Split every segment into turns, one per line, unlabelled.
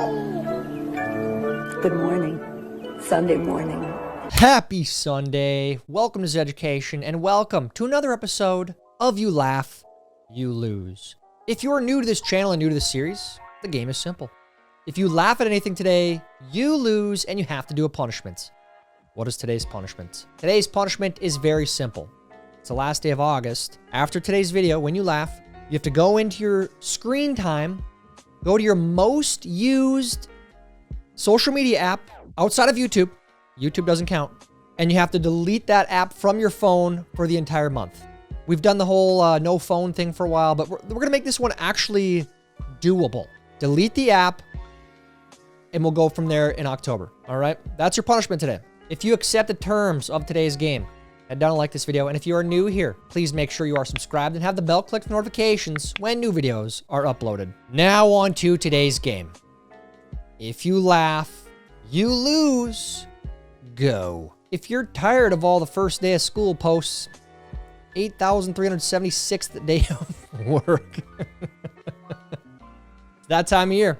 Good morning. Sunday morning.
Happy Sunday. Welcome to Zeducation, and welcome to another episode of You Laugh, You Lose. If you are new to this channel and new to this series, the game is simple. If you laugh at anything today, you lose and you have to do a punishment. What is today's punishment? Today's punishment is very simple. It's the last day of August. After today's video, when you laugh, you have to go into your screen time, go to your most used social media app outside of YouTube. YouTube doesn't count. And you have to delete that app from your phone for the entire month. We've done the whole no phone thing for a while, but we're going to make this one actually doable. Delete the app, and we'll go from there in October. All right? That's your punishment today. If you accept the terms of today's game, head down and like this video. And if you are new here, please make sure you are subscribed and have the bell clicked for notifications when new videos are uploaded. Now on to today's game. If you laugh, you lose. Go. If you're tired of all the first day of school posts, 8,376th day of work. That time of year.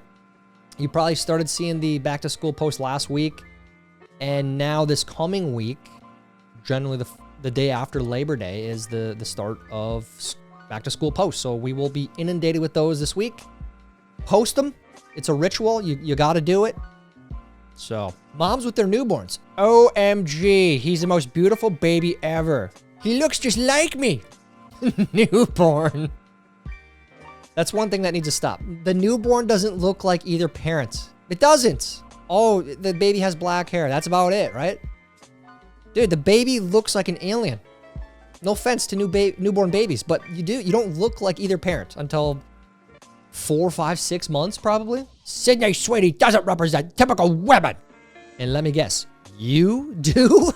You probably started seeing the back to school post last week. And now this coming week, generally the day after Labor Day, is the start of back to school posts. So we will be inundated with those this week. Post them. It's a ritual. You got to do it. So, moms with their newborns. OMG, he's the most beautiful baby ever. He looks just like me. Newborn. That's one thing that needs to stop. The newborn doesn't look like either parent. It doesn't. Oh, the baby has black hair. That's about it, right? Dude, the baby looks like an alien. No offense to newborn babies, but you don't look like either parent until 4, 5, 6 months, probably. Sydney Sweetie doesn't represent typical women. And let me guess, you do?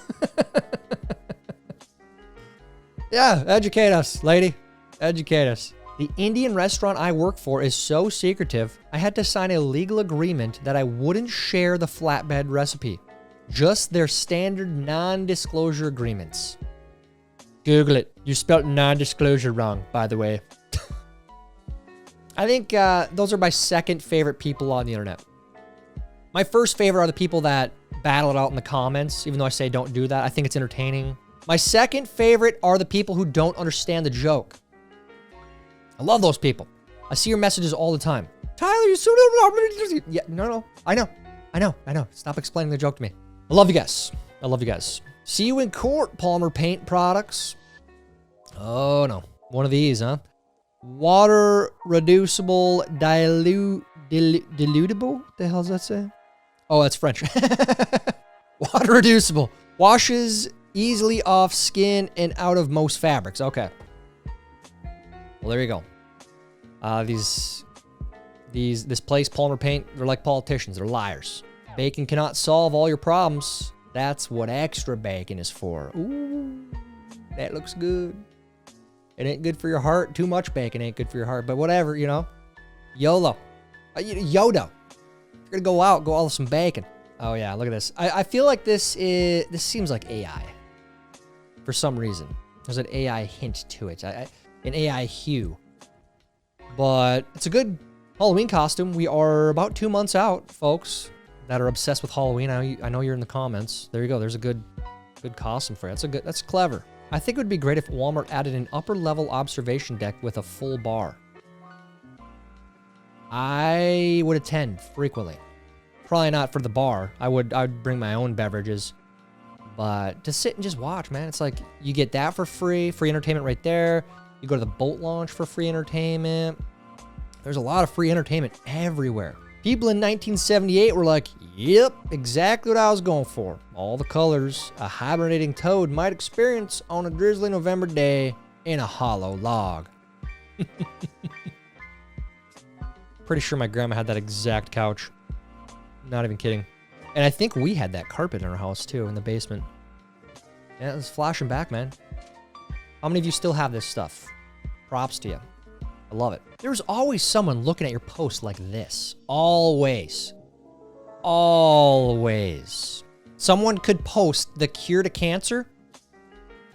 Yeah, educate us, lady. Educate us. The Indian restaurant I work for is so secretive, I had to sign a legal agreement that I wouldn't share the flatbread recipe. Just their standard non-disclosure agreements. Google it. You spelled non-disclosure wrong, by the way. I think those are my second favorite people on the internet. My first favorite are the people that battle it out in the comments, even though I say don't do that. I think it's entertaining. My second favorite are the people who don't understand the joke. I love those people. I see your messages all the time. Tyler, you so don't. Yeah, no. I know. Stop explaining the joke to me. I love you guys. I love you guys. See you in court, Palmer Paint Products. Oh, no. One of these, huh? Water reducible dilutable? The hell does that say? Oh, that's French. Water reducible. Washes easily off skin and out of most fabrics. Okay. Well, there you go. This place, Palmer Paint, they're like politicians. They're liars. Bacon cannot solve all your problems. That's what extra bacon is for. Ooh, that looks good. It ain't good for your heart. Too much bacon ain't good for your heart. But whatever, you know. YOLO. Yoda. If you're gonna go out, go all some bacon. Oh yeah, look at this. I feel like this seems like AI. For some reason. There's an AI hint to it. An AI hue. But it's a good Halloween costume. We are about 2 months out, folks, that are obsessed with Halloween. I know you're in the comments. There you go. There's a good costume for you. That's clever. I think it would be great if Walmart added an upper level observation deck with a full bar. I would attend frequently. Probably not for the bar. I would bring my own beverages. But to sit and just watch, man, it's like you get that for free entertainment right there. You go to the boat launch for free entertainment. There's a lot of free entertainment everywhere. People in 1978 were like, yep, exactly what I was going for. All the colors a hibernating toad might experience on a drizzly November day in a hollow log. Pretty sure my grandma had that exact couch. Not even kidding. And I think we had that carpet in our house too, in the basement. Yeah, it's flashing back, man. How many of you still have this stuff? Props to you. I love it. There's always someone looking at your post like this. Always. Always. Someone could post the cure to cancer,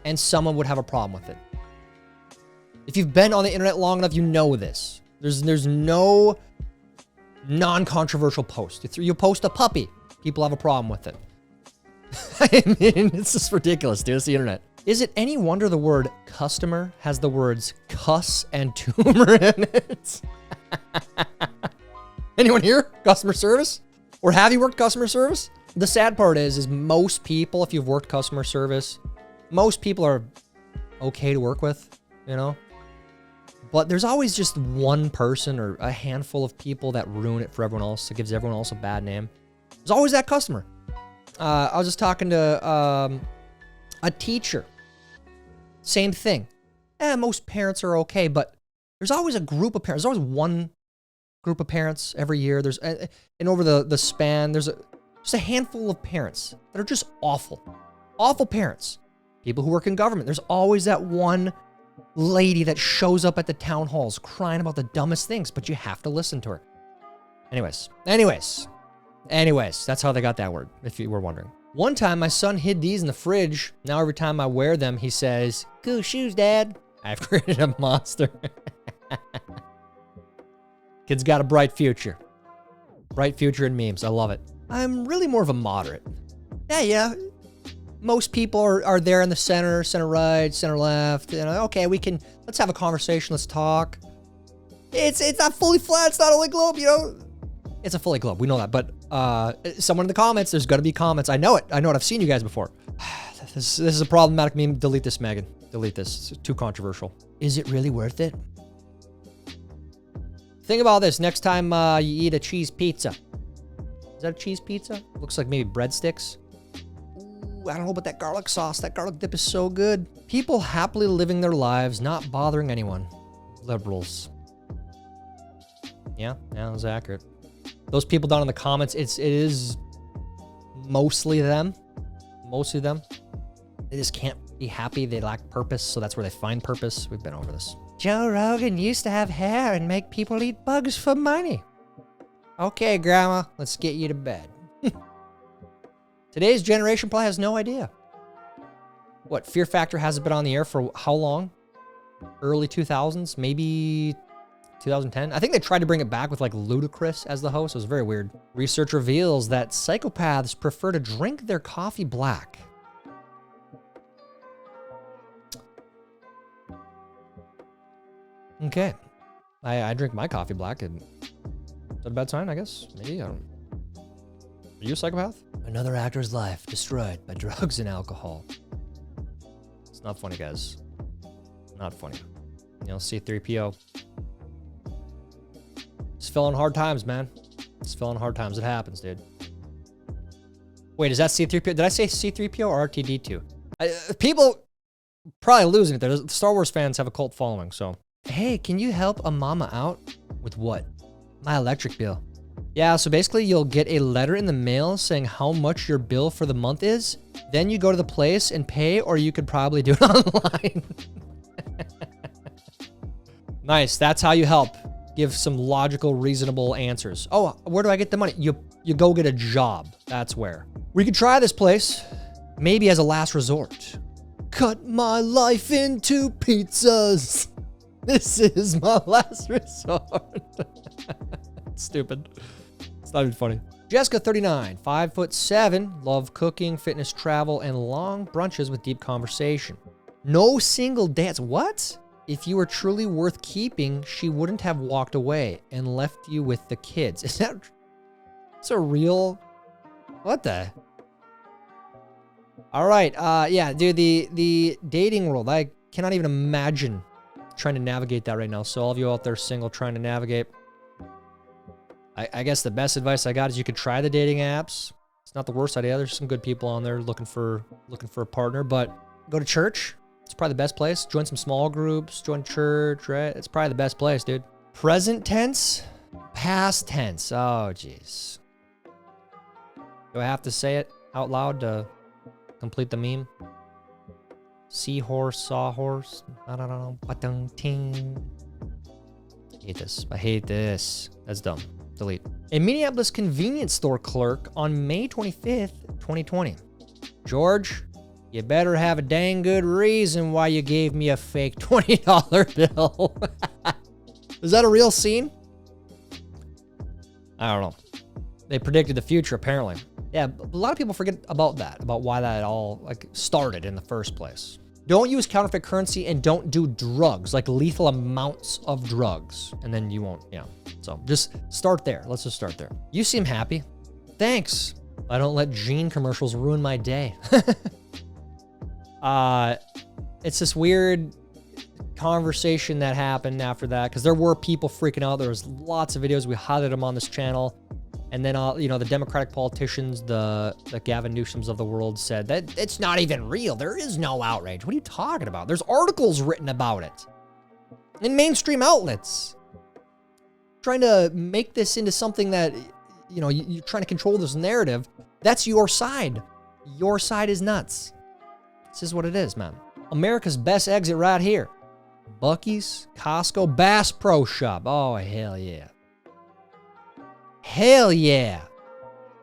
and someone would have a problem with it. If you've been on the internet long enough, you know this. There's no Non-controversial post. You post a puppy. People have a problem with it. I mean, it's just ridiculous, dude. It's the internet. Is it any wonder the word customer has the words cuss and tumor in it? Anyone here? Customer service? Or have you worked customer service? The sad part is most people, if you've worked customer service, most people are okay to work with, you know? But there's always just one person or a handful of people that ruin it for everyone else. That gives everyone else a bad name. There's always that customer. I was just talking to a teacher. Same thing. Most parents are okay, but there's always a group of parents. There's always one group of parents every year. There's and over the span, there's just a handful of parents that are just awful. Awful parents. People who work in government. There's always that one lady that shows up at the town halls crying about the dumbest things, but you have to listen to her. Anyways, that's how they got that word, if you were wondering. One time, my son hid these in the fridge. Now every time I wear them, he says, "Cool shoes, Dad." I've created a monster. Kid's got a bright future. Bright future in memes. I love it. I'm really more of a moderate. Yeah. Most people are there in the center right, center left. You know, okay, let's have a conversation. Let's talk. It's not fully flat. It's not only globe, you know. It's a fully globe. We know that. But someone in the comments, there's going to be comments. I know it. I've seen you guys before. This is a problematic meme. Delete this, Megan. Delete this. It's too controversial. Is it really worth it? Think about this. Next time you eat a cheese pizza. Is that a cheese pizza? Looks like maybe breadsticks. Ooh, I don't know about that garlic sauce. That garlic dip is so good. People happily living their lives, not bothering anyone. Liberals. Yeah, that was accurate. Those people down in the comments, it is mostly them. Mostly them. They just can't be happy. They lack purpose, so that's where they find purpose. We've been over this. Joe Rogan used to have hair and make people eat bugs for money. Okay, Grandma, let's get you to bed. Today's generation probably has no idea. What, Fear Factor hasn't been on the air for how long? Early 2000s, maybe 2010. I think they tried to bring it back with like Ludacris as the host. It was very weird. Research reveals that psychopaths prefer to drink their coffee black. Okay. I drink my coffee black, and is that a bad sign, I guess? Maybe, I don't. Are you a psychopath? Another actor's life destroyed by drugs and alcohol. It's not funny, guys. Not funny. You know, C3PO. It's filling hard times, man. It's filling hard times. It happens, dude. Wait, is that C3PO? Did I say C3PO or R2D2? People probably losing it there. The Star Wars fans have a cult following, so. Hey, can you help a mama out? With what? My electric bill. Yeah, so basically you'll get a letter in the mail saying how much your bill for the month is. Then you go to the place and pay, or you could probably do it online. Nice, that's how you help. Give some logical, reasonable answers. Oh, where do I get the money? You go get a job. That's where. We could try this place, maybe as a last resort. Cut my life into pizzas. This is my last resort. Stupid. It's not even funny. Jessica, 39, 5'7", love cooking, fitness, travel, and long brunches with deep conversation. No single dance. What? If you were truly worth keeping, she wouldn't have walked away and left you with the kids. Is that... It's a real... What the... All right. Yeah, dude, the dating world, I cannot even imagine trying to navigate that right now. So all of you out there single trying to navigate, I guess the best advice I got is you could try the dating apps. It's not the worst idea. There's some good people on there looking for a partner, but go to church. It's probably the best place. Join some small groups, join church, right? It's probably the best place, dude. Present tense, past tense. Oh, jeez. Do I have to say it out loud to complete the meme? Seahorse, sawhorse. I don't know. Ting. I hate this. I hate this. That's dumb. Delete. A Minneapolis convenience store clerk on May 25th, 2020. George, you better have a dang good reason why you gave me a fake $20 bill. Is that a real scene? I don't know. They predicted the future, apparently. Yeah, a lot of people forget about that, about why that all like started in the first place. Don't use counterfeit currency and don't do drugs, like lethal amounts of drugs. And then you won't, So just start there. Let's just start there. You seem happy. Thanks. I don't let Gene commercials ruin my day. It's this weird conversation that happened after that, because there were people freaking out. There was lots of videos. We highlighted them on this channel. And then, the Democratic politicians, the Gavin Newsoms of the world said that it's not even real. There is no outrage. What are you talking about? There's articles written about it in mainstream outlets. Trying to make this into something that, you're trying to control this narrative. That's your side. Your side is nuts. This is what it is, man. America's best exit right here. Buc-ee's, Costco, Bass Pro Shop. Oh, hell yeah. Hell yeah.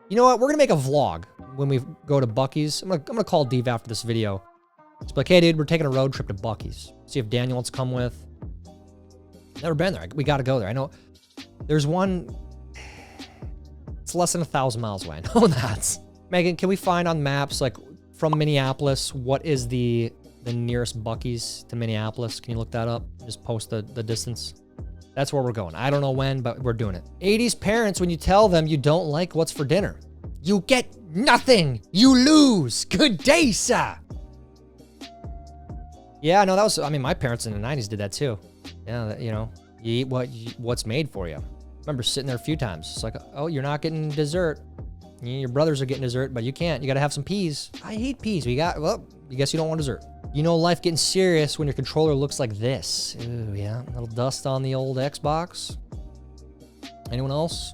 You know what? We're going to make a vlog when we go to Buc-ee's. I'm gonna call Dave after this video. It's like, hey, dude, we're taking a road trip to Buc-ee's. See if Daniel wants to come with. Never been there. We got to go there. I know there's one. It's less than 1,000 miles away. I know that. Megan, can we find on maps, like from Minneapolis, what is the nearest Buc-ee's to Minneapolis? Can you look that up? Just post the distance. That's where we're going. I don't know when, but we're doing it. 80s parents, when you tell them you don't like what's for dinner, you get nothing. You lose. Good day, sir. Yeah, no, my parents in the 90s did that too. Yeah, you eat what's made for you. I remember sitting there a few times. It's like, oh, you're not getting dessert. Your brothers are getting dessert, but you can't. You got to have some peas. I hate peas. You guess you don't want dessert. Life getting serious when your controller looks like this. Ooh, yeah. A little dust on the old Xbox. Anyone else?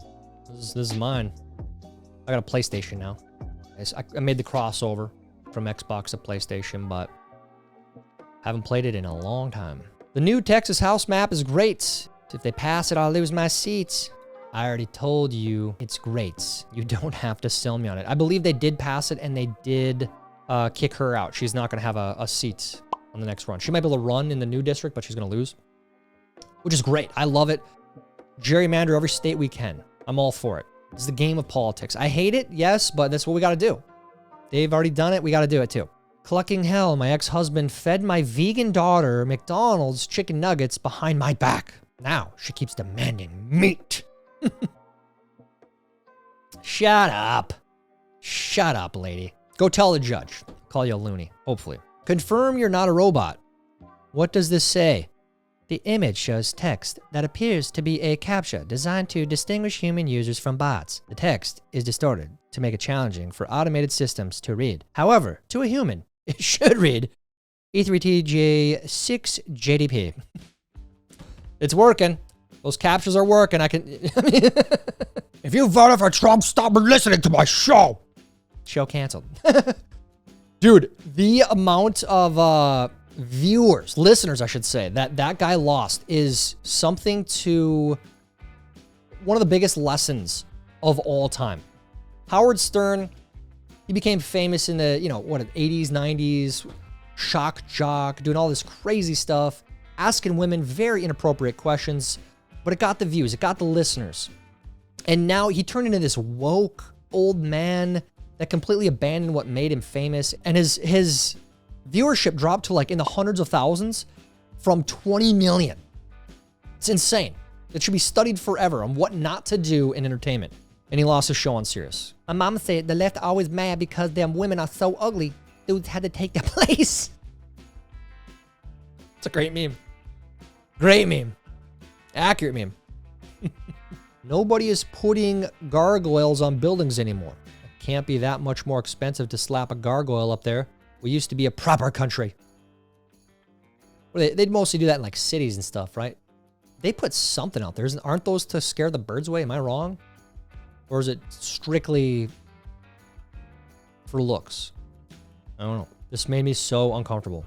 This is mine. I got a PlayStation now. I made the crossover from Xbox to PlayStation, but haven't played it in a long time. The new Texas house map is great. If they pass it, I'll lose my seats. I already told you it's great. You don't have to sell me on it. I believe they did pass it, and they did kick her out. She's not going to have a seat on the next run. She might be able to run in the new district, but she's going to lose, which is great. I love it. Gerrymander every state we can. I'm all for it. This is the game of politics. I hate it, yes, but that's what we got to do. They've already done it. We got to do it too. Clucking hell, my ex-husband fed my vegan daughter McDonald's chicken nuggets behind my back. Now she keeps demanding meat. Shut up. Shut up, lady. Go tell the judge. Call you a loony, hopefully. Confirm you're not a robot. What does this say? The image shows text that appears to be a CAPTCHA designed to distinguish human users from bots. The text is distorted to make it challenging for automated systems to read. However, to a human, it should read E3TJ6JDP. It's working. Those captures are working. If you voted for Trump, stop listening to my show. Show canceled. Dude, the amount of viewers, listeners, I should say, that guy lost is something to one of the biggest lessons of all time. Howard Stern, he became famous in the, 80s, 90s, shock jock, doing all this crazy stuff, asking women very inappropriate questions, but it got the views, it got the listeners. And now he turned into this woke old man that completely abandoned what made him famous. And his viewership dropped to like in the hundreds of thousands from 20 million. It's insane. It should be studied forever on what not to do in entertainment. And he lost his show on Sirius. My mom said the left always mad because them women are so ugly. Dudes had to take their place. It's a great meme. Great meme. Accurate meme. Nobody is putting gargoyles on buildings anymore. It can't be that much more expensive to slap a gargoyle up there. We used to be a proper country. They'd mostly do that in like cities and stuff, right? They put something out there. Aren't those to scare the birds away? Am I wrong? Or is it strictly for looks? I don't know. This made me so uncomfortable.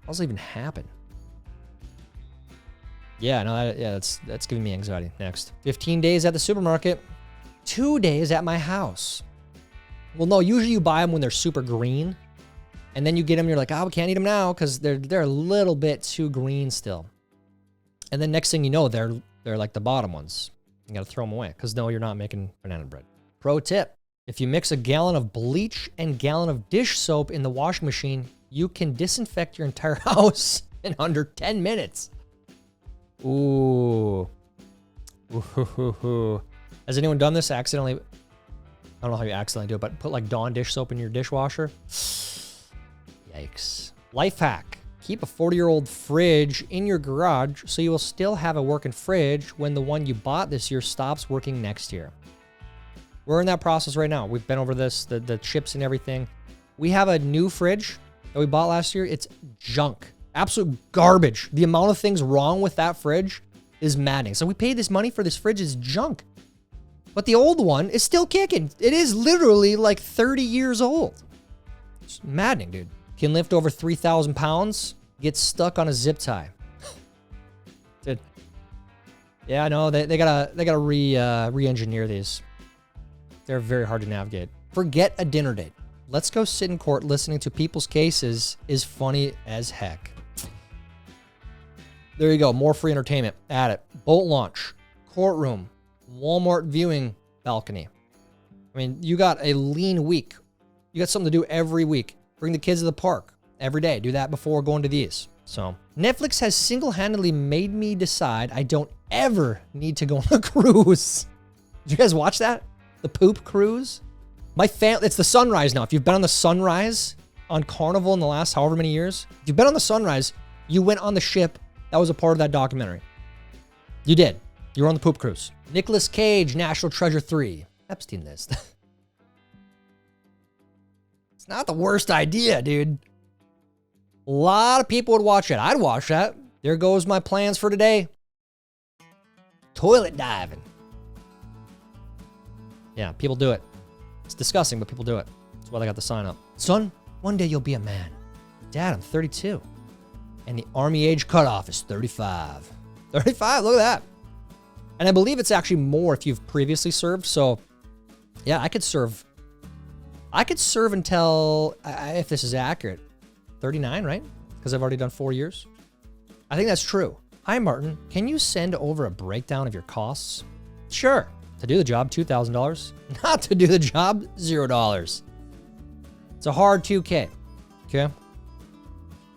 How does it even happen? Yeah, no, that's giving me anxiety. Next. 15 days at the supermarket. 2 days at my house. Well, no, usually you buy them when they're super green. And then you get them, you're like, oh, we can't eat them now because they're a little bit too green still. And then next thing you know, they're like the bottom ones. You gotta throw them away because no, you're not making banana bread. Pro tip. If you mix a gallon of bleach and gallon of dish soap in the washing machine, you can disinfect your entire house in under 10 minutes. Ooh. Ooh. Has anyone done this accidentally? I don't know how you accidentally do it, but put like Dawn dish soap in your dishwasher. Yikes. Life hack. Keep a 40-year-old fridge in your garage so you will still have a working fridge when the one you bought this year stops working next year. We're in that process right now. We've been over this, the chips and everything. We have a new fridge that we bought last year. It's junk. Absolute garbage. The amount of things wrong with that fridge is maddening. So we paid this money for this fridge. It's junk. But the old one is still kicking. It is literally like 30 years old. It's maddening, dude. Can lift over 3,000 pounds, gets stuck on a zip tie. Dude. Yeah, I know. They gotta re-engineer these. They're very hard to navigate. Forget a dinner date. Let's go sit in court listening to people's cases is funny as heck. There you go. More free entertainment. Add it. Boat launch. Courtroom. Walmart viewing balcony. I mean, you got a lean week. You got something to do every week. Bring the kids to the park every day. Do that before going to these. So Netflix has single-handedly made me decide I don't ever need to go on a cruise. Did you guys watch that? The poop cruise? My family, it's the Sunrise now. If you've been on the Sunrise on Carnival in the last however many years, if you've been on the Sunrise, you went on the ship that was a part of that documentary. You did. You were on the poop cruise. Nicolas Cage, National Treasure 3. Epstein list. It's not the worst idea, dude. A lot of people would watch it. I'd watch that. There goes my plans for today. Toilet diving. Yeah, people do it. It's disgusting, but people do it. That's why they got the sign up. Son, one day you'll be a man. Dad, I'm 32. And the army age cutoff is 35. 35, look at that. And I believe it's actually more if you've previously served. So, yeah, I could serve until, if this is accurate, 39, right? Because I've already done 4 years. I think that's true. Hi, Martin. Can you send over a breakdown of your costs? Sure. To do the job, $2,000. Not to do the job, $0. It's a hard 2K. Okay?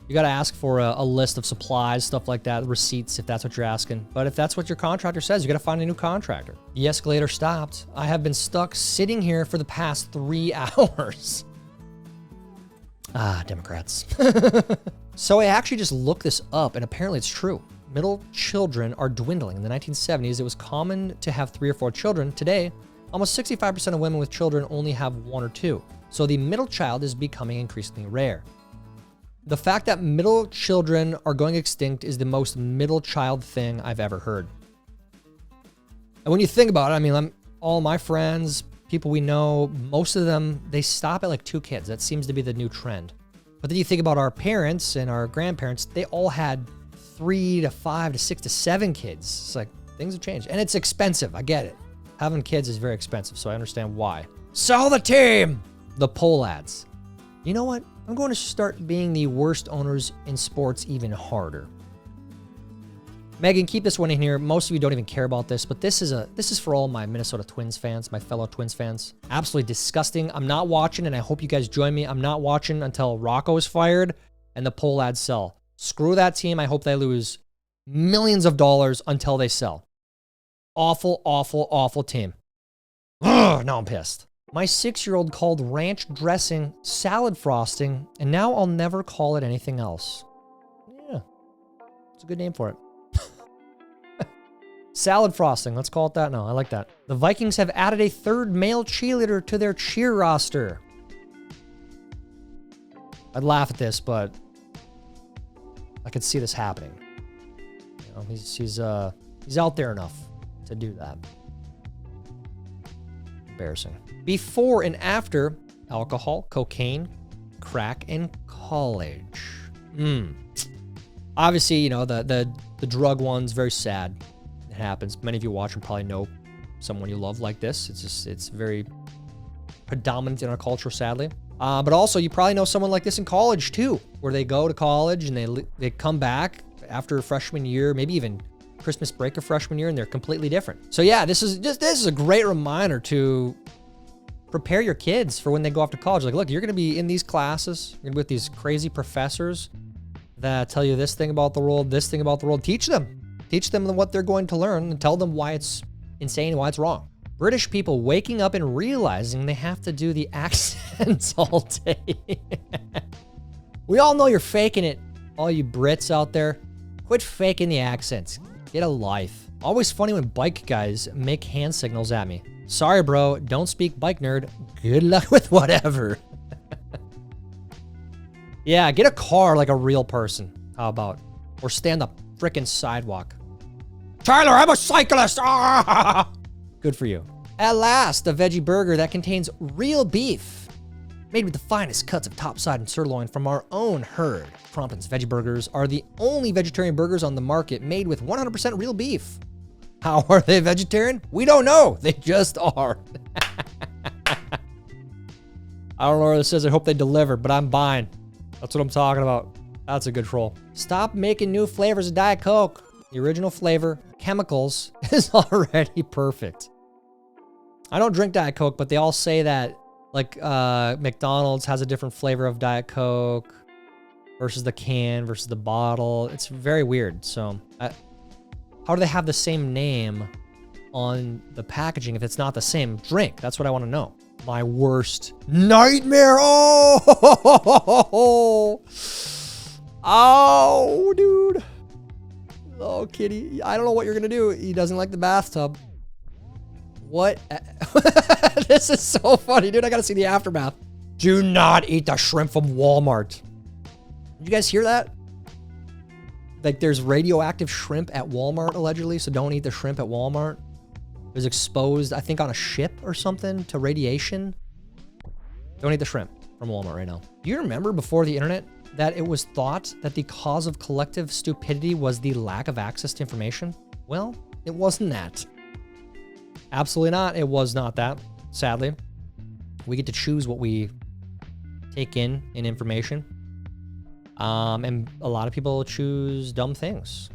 You got to ask for a list of supplies, stuff like that, receipts, if that's what you're asking. But if that's what your contractor says, you got to find a new contractor. The escalator stopped. I have been stuck sitting here for the past 3 hours. Ah, Democrats. So I actually just looked this up, and apparently it's true. Middle children are dwindling. In the 1970s, it was common to have 3 or 4 children. Today, almost 65% of women with children only have 1 or 2. So the middle child is becoming increasingly rare. The fact that middle children are going extinct is the most middle child thing I've ever heard. And when you think about it, I mean, all my friends, people we know, most of them, they stop at like 2 kids. That seems to be the new trend. But then you think about our parents and our grandparents, they all had 3 to 5 to 6 to 7 kids. It's like things have changed. And it's expensive. I get it. Having kids is very expensive, so I understand why. Sell the team! The poll ads. You know what? I'm going to start being the worst owners in sports even harder. Megan, keep this one in here. Most of you don't even care about this, but this is for all my Minnesota Twins fans, my fellow Twins fans. Absolutely disgusting. I'm not watching, and I hope you guys join me. I'm not watching until Rocco is fired and the poll ads sell. Screw that team. I hope they lose millions of dollars until they sell. Awful, awful, awful team. Ugh, now I'm pissed. My 6-year-old called ranch dressing salad frosting, and now I'll never call it anything else. Yeah, it's a good name for it. Salad frosting, let's call it that now. I like that. The Vikings have added a 3rd male cheerleader to their cheer roster. I'd laugh at this, but I could see this happening. You know, he's out there enough to do that. Embarrassing. Before and after alcohol, cocaine, crack, and college. Obviously, you know, the drug one's very sad. It happens. Many of you watching probably know someone you love like this. It's very predominant in our culture, sadly. But also, you probably know someone like this in college too, where they go to college and they come back after freshman year, maybe even Christmas break of freshman year, and they're completely different. So yeah, this is a great reminder to prepare your kids for when they go off to college. Like, look, you're going to be in these classes. You're going to be with these crazy professors that tell you this thing about the world, this thing about the world. Teach them. Teach them what they're going to learn and tell them why it's insane, why it's wrong. British people waking up and realizing they have to do the accents all day. We all know you're faking it, all you Brits out there. Quit faking the accents. Get a life. Always funny when bike guys make hand signals at me. Sorry, bro. Don't speak, bike nerd. Good luck with whatever. Yeah, get a car like a real person. How about? Or stand the frickin' sidewalk. Tyler, I'm a cyclist. Ah! Good for you. At last, a veggie burger that contains real beef. Made with the finest cuts of topside and sirloin from our own herd. Crompton's Veggie Burgers are the only vegetarian burgers on the market made with 100% real beef. How are they vegetarian? We don't know. They just are. I don't know where this is. I hope they deliver, but I'm buying. That's what I'm talking about. That's a good troll. Stop making new flavors of Diet Coke. The original flavor, chemicals, is already perfect. I don't drink Diet Coke, but they all say that, like, McDonald's has a different flavor of Diet Coke versus the can versus the bottle. It's very weird. So, how do they have the same name on the packaging if it's not the same drink? That's what I want to know. My worst nightmare. Oh, oh, dude. Oh, kitty. I don't know what you're going to do. He doesn't like the bathtub. What? This is so funny, dude. I got to see the aftermath. Do not eat the shrimp from Walmart. Did you guys hear that? Like, there's radioactive shrimp at Walmart, allegedly, so don't eat the shrimp at Walmart. It was exposed, I think, on a ship or something to radiation. Don't eat the shrimp from Walmart right now. Do you remember before the internet that it was thought that the cause of collective stupidity was the lack of access to information? Well, it wasn't that. Absolutely not. It was not that, sadly. We get to choose what we take in information. And a lot of people choose dumb things.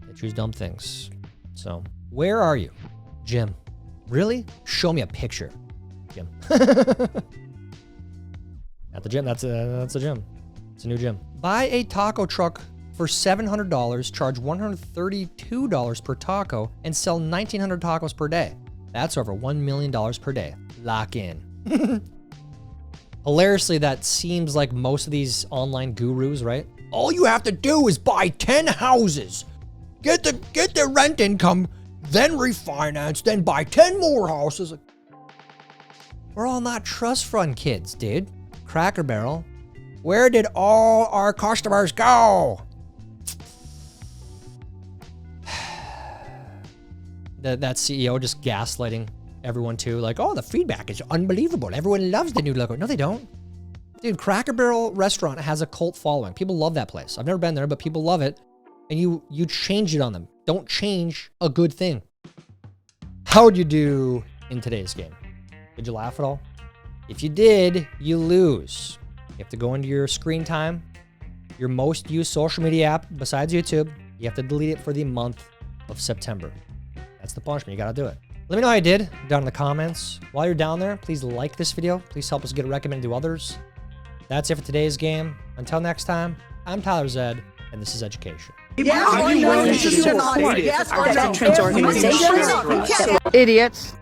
They choose dumb things. So, where are you? Jim. Really? Show me a picture. Jim. At the gym. That's a gym. It's a new gym. Buy a taco truck for $700, charge $132 per taco, and sell 1,900 tacos per day. That's over $1 million per day. Lock in. Hilariously, that seems like most of these online gurus, right? All you have to do is buy 10 houses, get the rent income, then refinance, then buy 10 more houses. We're all not trust fund kids, dude. Cracker Barrel. Where did all our customers go? That CEO just gaslighting everyone too. Like, oh, the feedback is unbelievable. Everyone loves the new logo. No, they don't. Dude, Cracker Barrel restaurant has a cult following. People love that place. I've never been there, but people love it. And you change it on them. Don't change a good thing. How'd you do in today's game? Did you laugh at all? If you did, you lose. You have to go into your screen time, your most used social media app besides YouTube. You have to delete it for the month of September. That's the punishment. You got to do it. Let me know how you did down in the comments. While you're down there, please like this video. Please help us get it recommended to others. That's it for today's game. Until next time, I'm Tyler Zed, and this is Education.
Idiots.